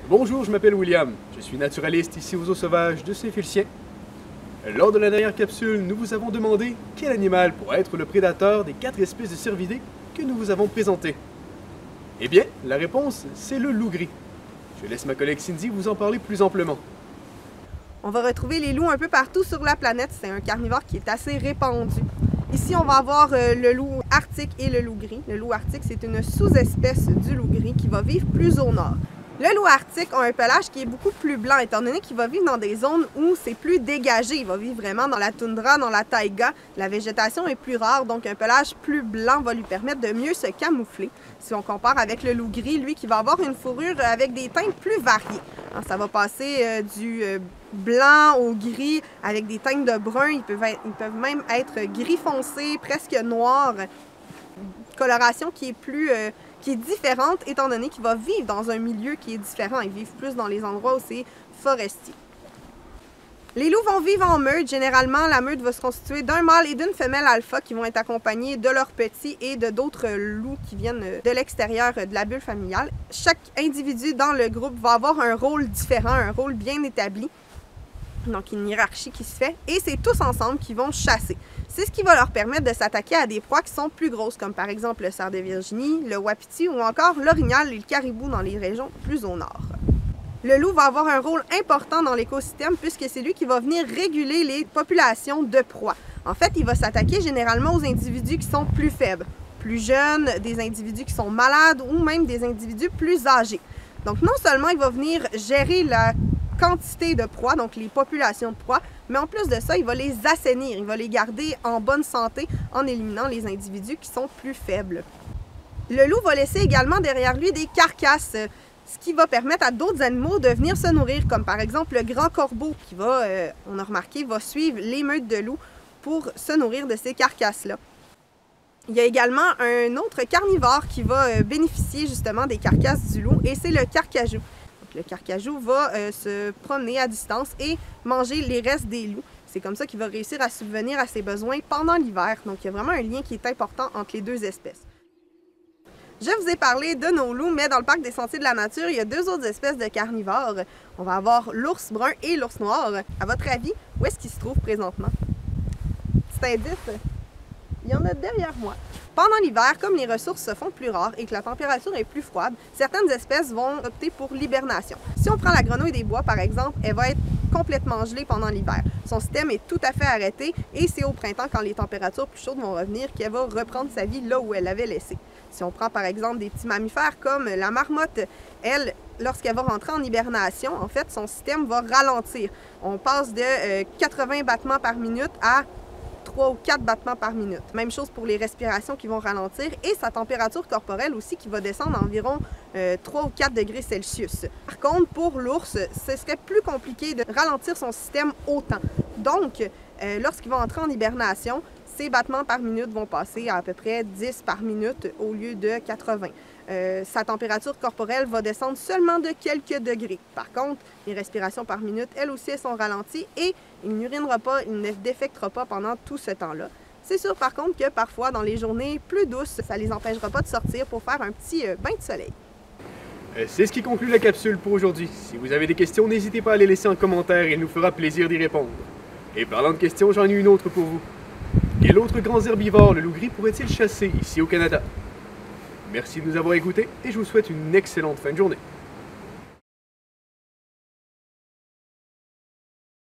Bonjour, je m'appelle William. Je suis naturaliste ici aux eaux sauvages de Saint-Félicien. Lors de la dernière capsule, nous vous avons demandé quel animal pourrait être le prédateur des 4 espèces de cervidés que nous vous avons présentées. Eh bien, la réponse, c'est le loup gris. Je laisse ma collègue Cindy vous en parler plus amplement. On va retrouver les loups un peu partout sur la planète. C'est un carnivore qui est assez répandu. Ici, on va avoir le loup arctique et le loup gris. Le loup arctique, c'est une sous-espèce du loup gris qui va vivre plus au nord. Le loup arctique a un pelage qui est beaucoup plus blanc, étant donné qu'il va vivre dans des zones où c'est plus dégagé. Il va vivre vraiment dans la toundra, dans la taïga. La végétation est plus rare, donc un pelage plus blanc va lui permettre de mieux se camoufler. Si on compare avec le loup gris, lui, qui va avoir une fourrure avec des teintes plus variées. Ça va passer du blanc au gris avec des teintes de brun. Ils peuvent même être gris foncé, presque noir. Coloration qui est différente, étant donné qu'il va vivre dans un milieu qui est différent. Ils vivent plus dans les endroits où c'est forestier. Les loups vont vivre en meute. Généralement, la meute va se constituer d'un mâle et d'une femelle alpha qui vont être accompagnés de leurs petits et de d'autres loups qui viennent de l'extérieur de la bulle familiale. Chaque individu dans le groupe va avoir un rôle différent, un rôle bien établi. Donc, une hiérarchie qui se fait, et c'est tous ensemble qui vont chasser. C'est ce qui va leur permettre de s'attaquer à des proies qui sont plus grosses, comme par exemple le cerf de Virginie, le wapiti ou encore l'orignal et le caribou dans les régions plus au nord. Le loup va avoir un rôle important dans l'écosystème puisque c'est lui qui va venir réguler les populations de proies. En fait, il va s'attaquer généralement aux individus qui sont plus faibles, plus jeunes, des individus qui sont malades ou même des individus plus âgés. Donc, non seulement il va venir gérer la quantité de proies, donc les populations de proies, mais en plus de ça, il va les assainir, il va les garder en bonne santé en éliminant les individus qui sont plus faibles. Le loup va laisser également derrière lui des carcasses, ce qui va permettre à d'autres animaux de venir se nourrir, comme par exemple le grand corbeau qui va, on a remarqué, va suivre les meutes de loups pour se nourrir de ces carcasses-là. Il y a également un autre carnivore qui va bénéficier justement des carcasses du loup et c'est le carcajou. Le carcajou va se promener à distance et manger les restes des loups. C'est comme ça qu'il va réussir à subvenir à ses besoins pendant l'hiver. Donc, il y a vraiment un lien qui est important entre les deux espèces. Je vous ai parlé de nos loups, mais dans le parc des sentiers de la nature, il y a 2 autres espèces de carnivores. On va avoir l'ours brun et l'ours noir. À votre avis, où est-ce qu'ils se trouvent présentement? Petit indice, il y en a derrière moi. Pendant l'hiver, comme les ressources se font plus rares et que la température est plus froide, certaines espèces vont opter pour l'hibernation. Si on prend la grenouille des bois, par exemple, elle va être complètement gelée pendant l'hiver. Son système est tout à fait arrêté et c'est au printemps, quand les températures plus chaudes vont revenir, qu'elle va reprendre sa vie là où elle l'avait laissée. Si on prend par exemple des petits mammifères comme la marmotte, elle, lorsqu'elle va rentrer en hibernation, en fait, son système va ralentir. On passe de 80 battements par minute à 3 ou 4 battements par minute. Même chose pour les respirations qui vont ralentir et sa température corporelle aussi qui va descendre à environ 3 ou 4 degrés Celsius. Par contre, pour l'ours, ce serait plus compliqué de ralentir son système autant. Donc, lorsqu'il va entrer en hibernation, ses battements par minute vont passer à peu près 10 par minute au lieu de 80. Sa température corporelle va descendre seulement de quelques degrés. Par contre, les respirations par minute, elles aussi, elles sont ralenties et il n'urinera pas, il ne défectera pas pendant tout ce temps-là. C'est sûr par contre que parfois, dans les journées plus douces, ça ne les empêchera pas de sortir pour faire un petit bain de soleil. C'est ce qui conclut la capsule pour aujourd'hui. Si vous avez des questions, n'hésitez pas à les laisser en commentaire et il nous fera plaisir d'y répondre. Et parlant de questions, j'en ai une autre pour vous. Quel autre grand herbivore le loup gris pourrait-il chasser ici au Canada? Merci de nous avoir écoutés et je vous souhaite une excellente fin de journée.